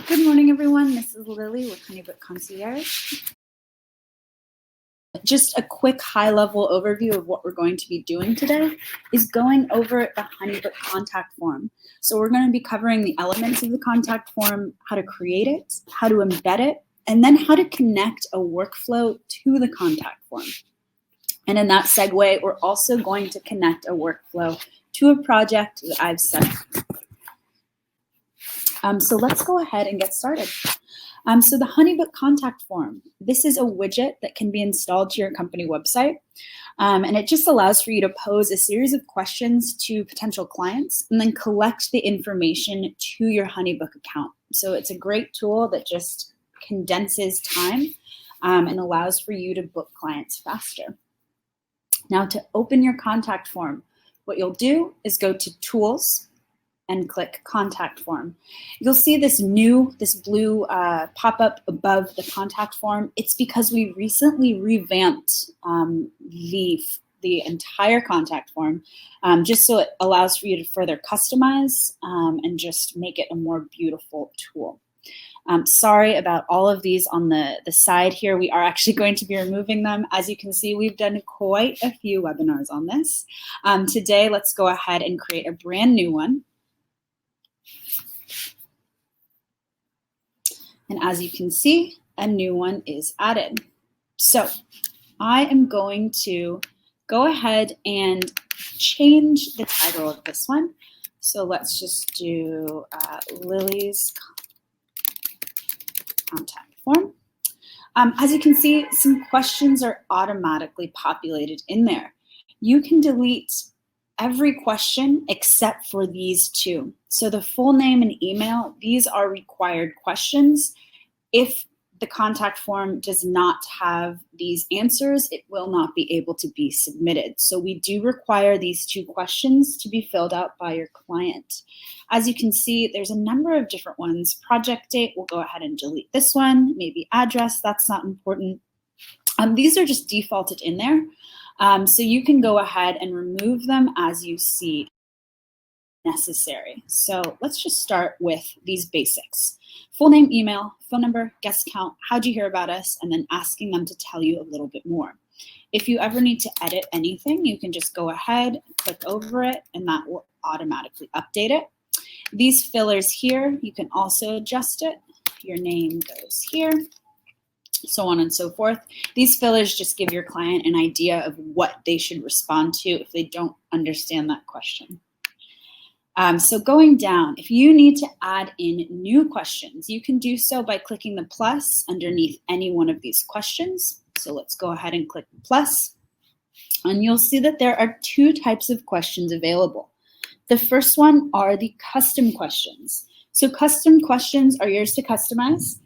Good morning, everyone. This is Lily with HoneyBook Concierge. Just a quick high-level overview of what we're going to be doing today is going over the HoneyBook contact form. So we're going to be covering the elements of the contact form, how to create it, how to embed it, and then how to connect a workflow to the contact form. And in that segue, we're also going to connect a workflow to a project that I've set up. So let's go ahead and get started. So the HoneyBook contact form, this is a widget that can be installed to your company website. And it just allows for you to pose a series of questions to potential clients and then collect the information to your HoneyBook account. So it's a great tool that just condenses time and allows for you to book clients faster. Now to open your contact form, what you'll do is go to Tools and click Contact Form. You'll see this blue pop-up above the contact form. It's because we recently revamped the entire contact form just so it allows for you to further customize and just make it a more beautiful tool. Sorry about all of these on the side here. We are actually going to be removing them. As you can see, we've done quite a few webinars on this. Today, let's go ahead and create a brand new one. And as you can see, a new one is added. So I am going to go ahead and change the title of this one. So let's just do Lily's contact form. As you can see, some questions are automatically populated in there. You can delete every question except for these two. So the full name and email, these are required questions. If the contact form does not have these answers, it will not be able to be submitted. So we do require these two questions to be filled out by your client. As you can see, there's a number of different ones. Project date, we'll go ahead and delete this one. Maybe address, that's not important. These are just defaulted in there. So you can go ahead and remove them as you see necessary. So let's just start with these basics. Full name, email, phone number, guest count, how'd you hear about us, and then asking them to tell you a little bit more. If you ever need to edit anything, you can just go ahead, click over it, and that will automatically update it. These fillers here, you can also adjust it. Your name goes here, so on and so forth. These fillers just give your client an idea of what they should respond to if they don't understand that question. So going down, if you need to add in new questions, you can do so by clicking the plus underneath any one of these questions. So let's go ahead and click the plus. And you'll see that there are two types of questions available. The first one are the custom questions. So custom questions are yours to customize.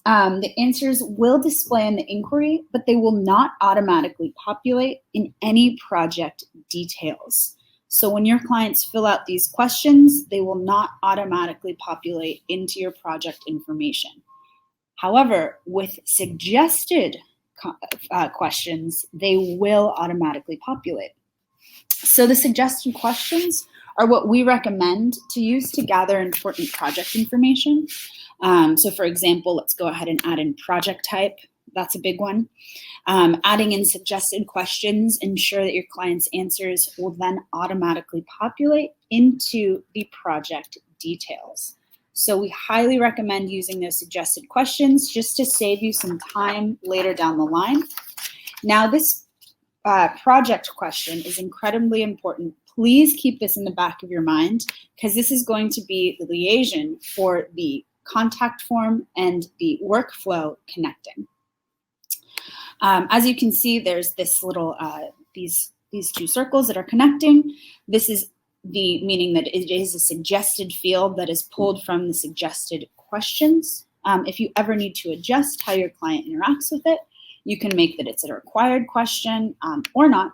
The answers will display in the inquiry, but they will not automatically populate in any project details. So when your clients fill out these questions, they will not automatically populate into your project information. However, with suggested questions, they will automatically populate. So the suggested questions are what we recommend to use to gather important project information. So for example, let's go ahead and add in project type. That's a big one. Adding in suggested questions, ensure that your client's answers will then automatically populate into the project details. So we highly recommend using those suggested questions just to save you some time later down the line. Now this project question is incredibly important. Please keep this in the back of your mind because this is going to be the liaison for the contact form and the workflow connecting. As you can see, there's this little, these two circles that are connecting. This is the meaning that it is a suggested field that is pulled from the suggested questions. If you ever need to adjust how your client interacts with it, you can make that it's a required question or not.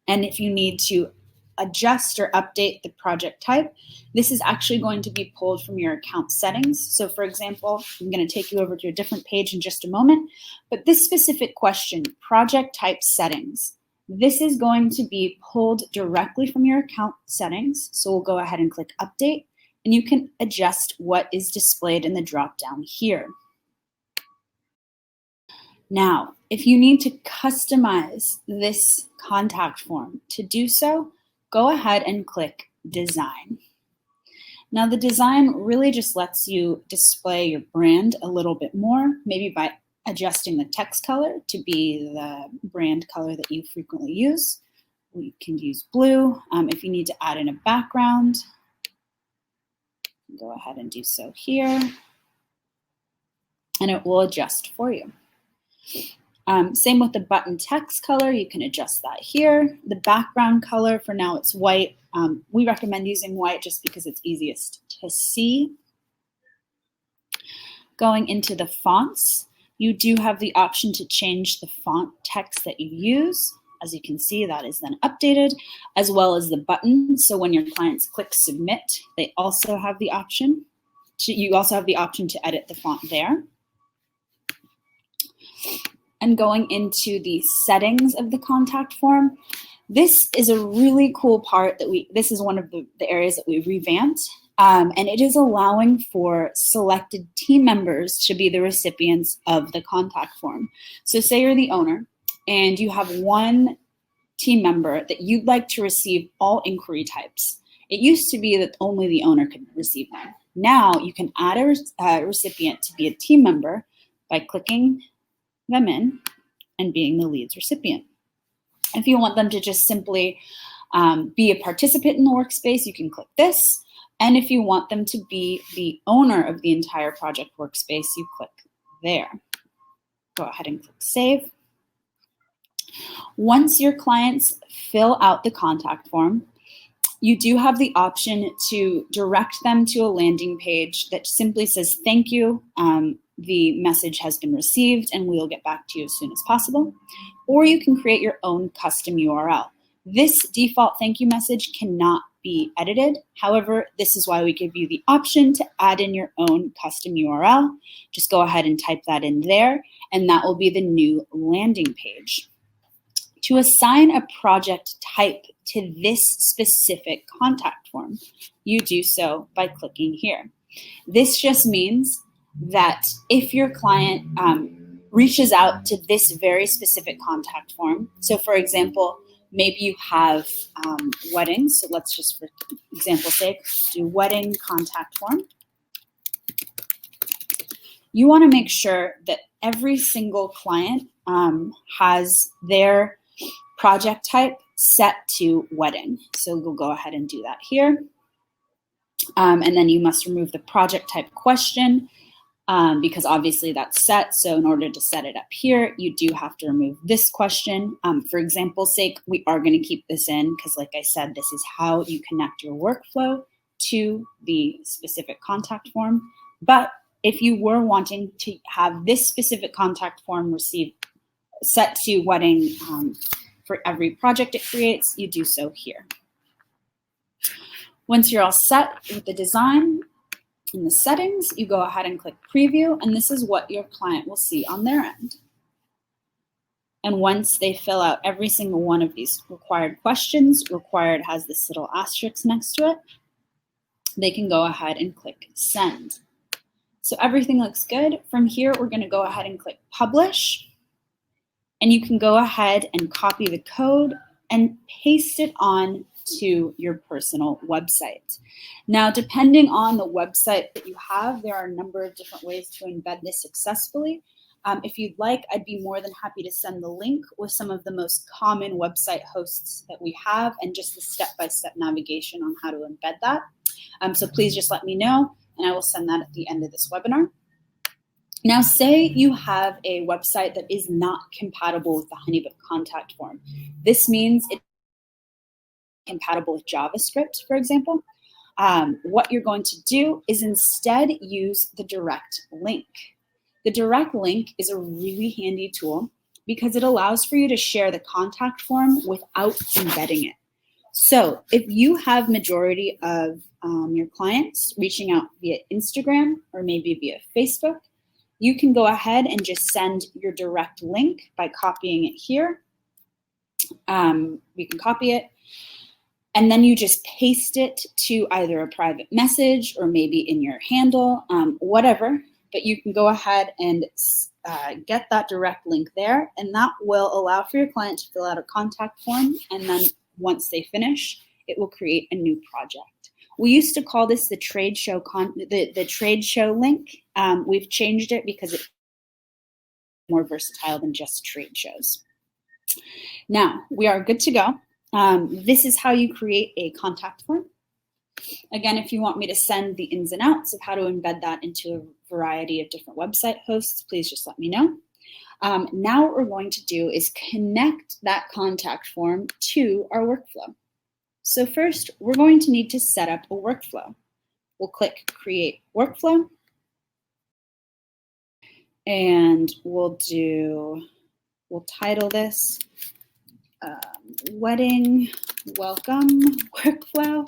And if you need to adjust or update the project type, this is actually going to be pulled from your account settings. So for example, I'm going to take you over to a different page in just a moment, but this specific question, project type settings, this is going to be pulled directly from your account settings. So we'll go ahead and click update. and you can adjust what is displayed in the drop-down here. Now, if you need to customize this contact form, to do so, go ahead and click Design. Now, the design really just lets you display your brand a little bit more, maybe by adjusting the text color to be the brand color that you frequently use. We can use blue. If you need to add in a background, go ahead and do so here, and it will adjust for you. Same with the button text color, you can adjust that here. The background color, for now it's white. We recommend using white just because it's easiest to see. Going into the fonts, you do have the option to change the font text that you use. As you can see, that is then updated, as well as the button. So when your clients click submit, they also have the option you also have the option to edit the font there. And going into the settings of the contact form, this is a really cool part that this is one of the areas that we revamped, and it is allowing for selected team members to be the recipients of the contact form. So say you're the owner and you have one team member that you'd like to receive all inquiry types. It used to be that only the owner could receive them. Now you can add a recipient to be a team member by clicking them in and being the lead's recipient. If you want them to just simply be a participant in the workspace, you can click this. And if you want them to be the owner of the entire project workspace, you click there. Go ahead and click Save. Once your clients fill out the contact form, you do have the option to direct them to a landing page that simply says, thank you, the message has been received and we'll get back to you as soon as possible. Or you can create your own custom URL. This default thank you message cannot be edited. However, this is why we give you the option to add in your own custom URL. Just go ahead and type that in there, and that will be the new landing page. To assign a project type to this specific contact form, you do so by clicking here. This just means that if your client reaches out to this very specific contact form, so for example, maybe you have weddings, so let's just for example's sake do wedding contact form. You want to make sure that every single client has their project type set to wedding. So we'll go ahead and do that here. And then you must remove the project type question because obviously that's set. So in order to set it up here, you do have to remove this question. For example's sake, we are going to keep this in because like I said, this is how you connect your workflow to the specific contact form. But if you were wanting to have this specific contact form set to wedding for every project it creates, you do so here. Once you're all set with the design and the settings, you go ahead and click preview, and this is what your client will see on their end. And once they fill out every single one of these required questions, required has this little asterisk next to it, they can go ahead and click send. So everything looks good. From here, we're going to go ahead and click publish. And you can go ahead and copy the code and paste it on to your personal website. Now, depending on the website that you have, there are a number of different ways to embed this successfully. If you'd like, I'd be more than happy to send the link with some of the most common website hosts that we have and just the step-by-step navigation on how to embed that. So please just let me know, and I will send that at the end of this webinar. Now, say you have a website that is not compatible with the HoneyBook contact form. This means it's compatible with JavaScript, for example. What you're going to do is instead use the direct link. The direct link is a really handy tool because it allows for you to share the contact form without embedding it. So if you have majority of your clients reaching out via Instagram or maybe via Facebook, you can go ahead and just send your direct link by copying it here. We can copy it, And then you just paste it to either a private message or maybe in your handle, whatever. But you can go ahead and get that direct link there, and that will allow for your client to fill out a contact form. And then once they finish, it will create a new project. We used to call this the trade show the trade show link. We've changed it because it's more versatile than just trade shows. Now we are good to go. This is how you create a contact form. Again, if you want me to send the ins and outs of how to embed that into a variety of different website hosts, please just let me know. Now what we're going to do is connect that contact form to our workflow. So first, we're going to need to set up a workflow. We'll click Create Workflow, and we'll title this Wedding Welcome Workflow.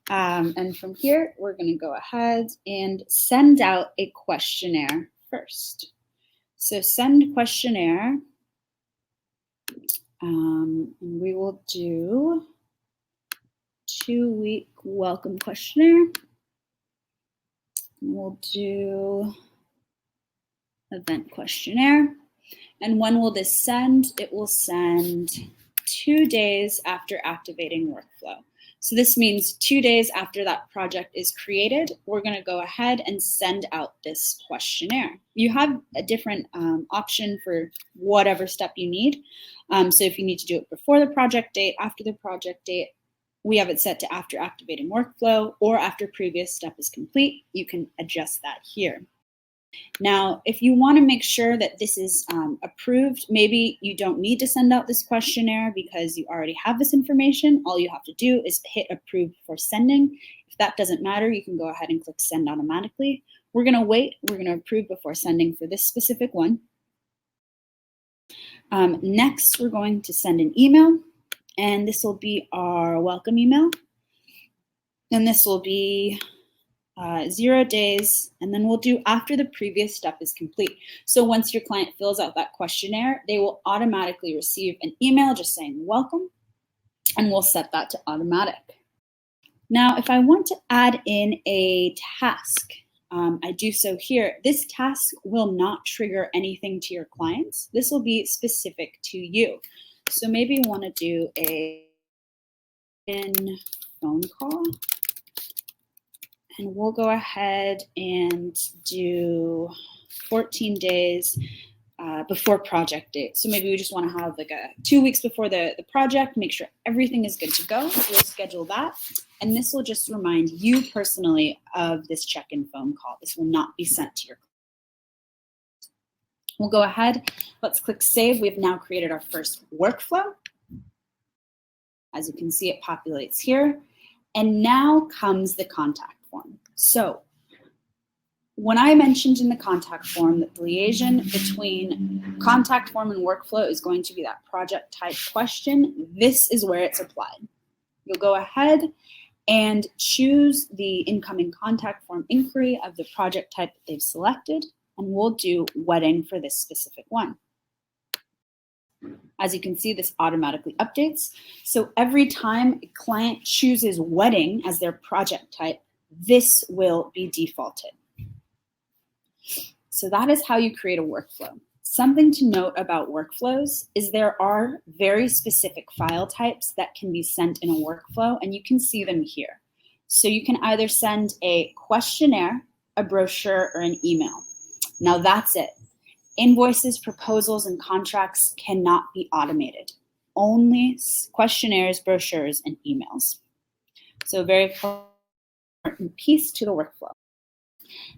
And from here, we're going to go ahead and send out a questionnaire first. So send questionnaire, and we will do 2-week welcome questionnaire. We'll do event questionnaire. And when will this send? It will send 2 days after activating workflow. So this means 2 days after that project is created, we're going to go ahead and send out this questionnaire. You have a different option for whatever step you need. So if you need to do it before the project date, after the project date, we have it set to after activating workflow or after previous step is complete. You can adjust that here. Now, if you want to make sure that this is approved, maybe you don't need to send out this questionnaire because you already have this information. All you have to do is hit approve before sending. If that doesn't matter, you can go ahead and click send automatically. We're going to wait. We're going to approve before sending for this specific one. Next, we're going to send an email, and this will be our welcome email. And this will be 0 days, and then we'll do after the previous step is complete. So once your client fills out that questionnaire, they will automatically receive an email just saying welcome, and we'll set that to automatic. Now, if I want to add in a task, I do so here. This task will not trigger anything to your clients. This will be specific to you. So maybe you want to do a phone call. And we'll go ahead and do 14 days before project date. So maybe we just want to have like 2 weeks before the project, make sure everything is good to go. We'll schedule that. And this will just remind you personally of this check-in phone call. This will not be sent to your client. We'll go ahead. Let's click save. We've now created our first workflow. As you can see, it populates here. And now comes the contact form. So when I mentioned in the contact form that the liaison between contact form and workflow is going to be that project type question, this is where it's applied. You'll go ahead and choose the incoming contact form inquiry of the project type that they've selected, and we'll do wedding for this specific one. As you can see, this automatically updates. So every time a client chooses wedding as their project type, this will be defaulted. So that is how you create a workflow. Something to note about workflows is there are very specific file types that can be sent in a workflow, and you can see them here. So you can either send a questionnaire, a brochure, or an email. Now that's it. Invoices, proposals, and contracts cannot be automated. Only questionnaires, brochures, and emails. So very important piece to the workflow.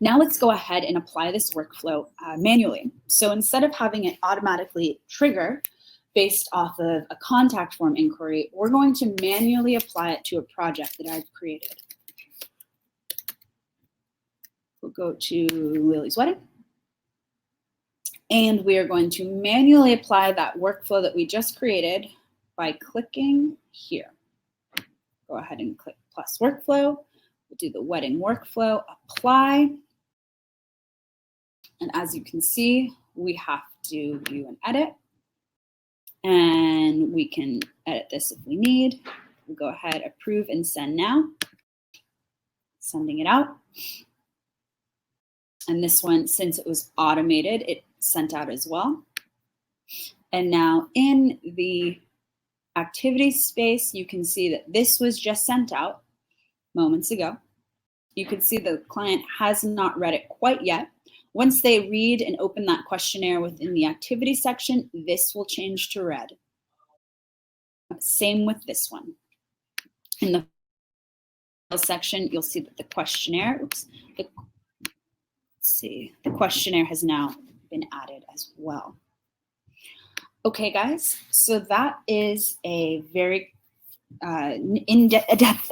Now let's go ahead and apply this workflow manually. So instead of having it automatically trigger based off of a contact form inquiry, we're going to manually apply it to a project that I've created. We'll go to Lily's wedding. And we are going to manually apply that workflow that we just created by clicking here. Go ahead and click plus workflow. We'll do the wedding workflow, apply. And as you can see, we have to view and edit. And we can edit this if we need. We'll go ahead, approve and send now. Sending it out. And this one, since it was automated, it sent out as well. And now in the activity space, you can see that this was just sent out moments ago. You can see the client has not read it quite yet. Once they read and open that questionnaire within the activity section, this will change to red. Same with this one. In the section, you'll see that the questionnaire, the questionnaire has now been added as well. Okay, guys, so that is a very in-depth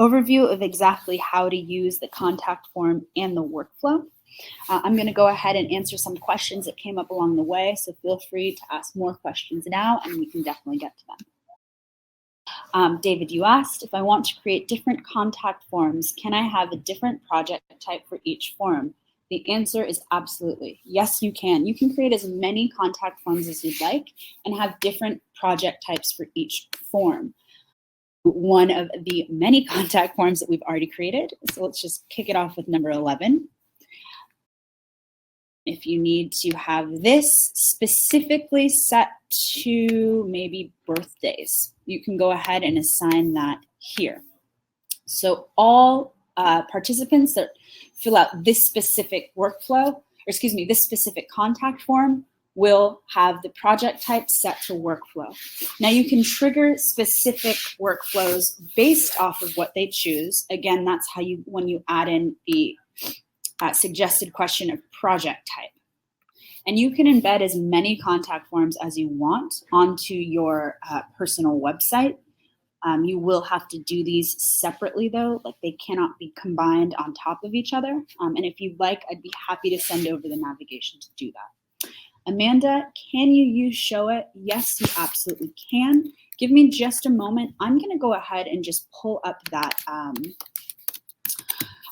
overview of exactly how to use the contact form and the workflow. I'm going to go ahead and answer some questions that came up along the way, so feel free to ask more questions now, and we can definitely get to them. David, you asked, if I want to create different contact forms, can I have a different project type for each form? The answer is absolutely. Yes, you can. You can create as many contact forms as you'd like and have different project types for each form. One of the many contact forms that we've already created. So let's just kick it off with number 11. If you need to have this specifically set to maybe birthdays, you can go ahead and assign that here. So all participants that fill out this specific workflow, or excuse me, this specific contact form will have the project type set to workflow. Now you can trigger specific workflows based off of what they choose. Again, that's how you, when you add in the suggested question of project type. And you can embed as many contact forms as you want onto your personal website. You will have to do these separately though, like they cannot be combined on top of each other. And if you'd like, I'd be happy to send over the navigation to do that. Amanda, can you use Show It? Yes, you absolutely can. Give me just a moment. I'm gonna go ahead and just pull up that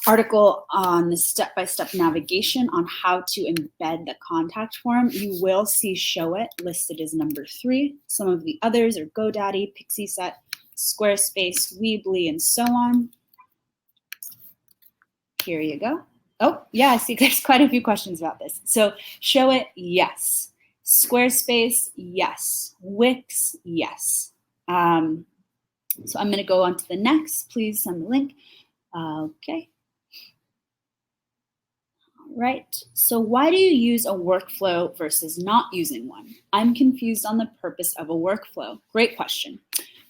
article on the step-by-step navigation on how to embed the contact form. You will see Show It listed as number 3. Some of the others are GoDaddy, PixieSet, Squarespace, Weebly, and so on. Here you go. Oh, yeah, I see there's quite a few questions about this. So Show It, yes. Squarespace, yes. Wix, yes. So I'm going to go on to the next. Please send the link. Okay. All right. So why do you use a workflow versus not using one? I'm confused on the purpose of a workflow. Great question.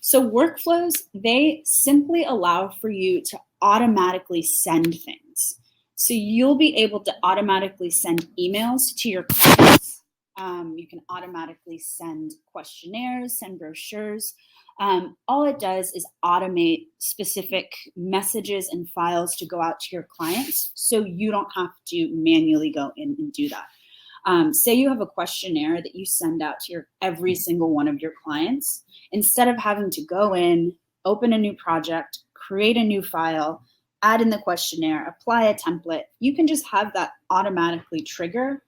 So workflows, they simply allow for you to automatically send things. So you'll be able to automatically send emails to your clients. You can automatically send questionnaires, send brochures. All it does is automate specific messages and files to go out to your clients, so you don't have to manually go in and do that. Say you have a questionnaire that you send out to every single one of your clients. Instead of having to go in, open a new project, create a new file, add in the questionnaire, apply a template, you can just have that automatically trigger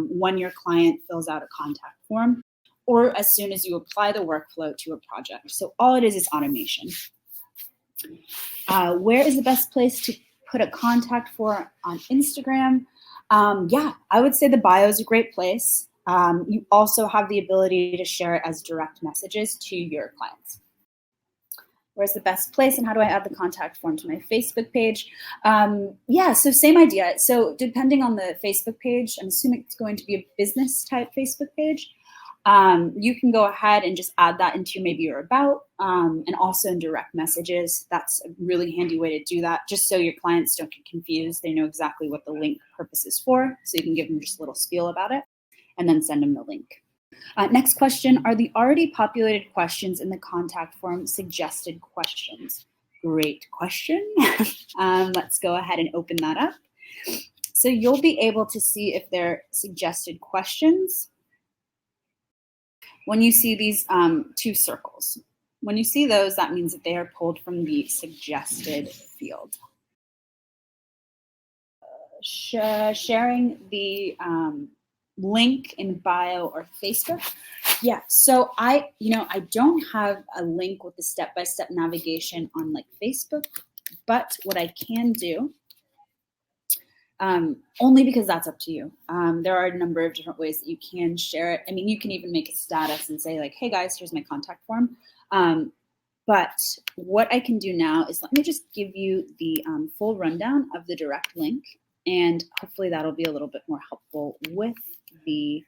when your client fills out a contact form, or as soon as you apply the workflow to a project. So all it is automation. Where is the best place to put a contact for on Instagram? Yeah, I would say the bio is a great place. You also have the ability to share it as direct messages to your clients. Where's the best place and how do I add the contact form to my Facebook page? Yeah, so same idea. So depending on the Facebook page, I'm assuming it's going to be a business type Facebook page. You can go ahead and just add that into maybe your about and also in direct messages. That's a really handy way to do that, just so your clients don't get confused. They know exactly what the link purpose is for, so you can give them just a little spiel about it and then send them the link. Next question, are the already populated questions in the contact form suggested questions? Great question. Let's go ahead and open that up. So you'll be able to see if they're suggested questions when you see these 2 circles. When you see those, that means that they are pulled from the suggested field. Sharing the link in bio or Facebook. Yeah, so I don't have a link with the step-by-step navigation on like Facebook, but what I can do, only because that's up to you. There are a number of different ways that you can share it. I mean, you can even make a status and say like, hey guys, here's my contact form. But what I can do now is let me just give you the full rundown of the direct link, and hopefully that'll be a little bit more helpful with the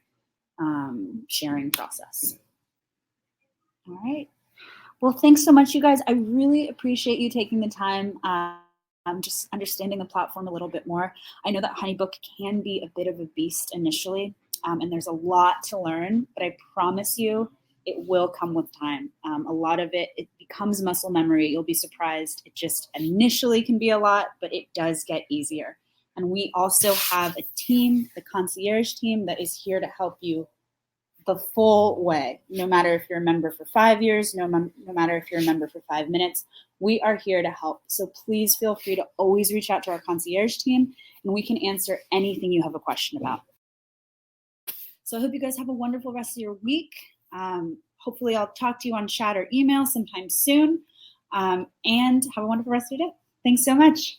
sharing process. All right. Well, thanks so much, you guys. I really appreciate you taking the time, just understanding the platform a little bit more. I know that HoneyBook can be a bit of a beast initially, and there's a lot to learn, but I promise you it will come with time. A lot of it becomes muscle memory. You'll be surprised. It just initially can be a lot, but it does get easier. And we also have a team, the concierge team, that is here to help you the full way, no matter if you're a member for 5 years, no matter if you're a member for 5 minutes, we are here to help. So please feel free to always reach out to our concierge team, and we can answer anything you have a question about. So I hope you guys have a wonderful rest of your week. Hopefully I'll talk to you on chat or email sometime soon, and have a wonderful rest of your day. Thanks so much.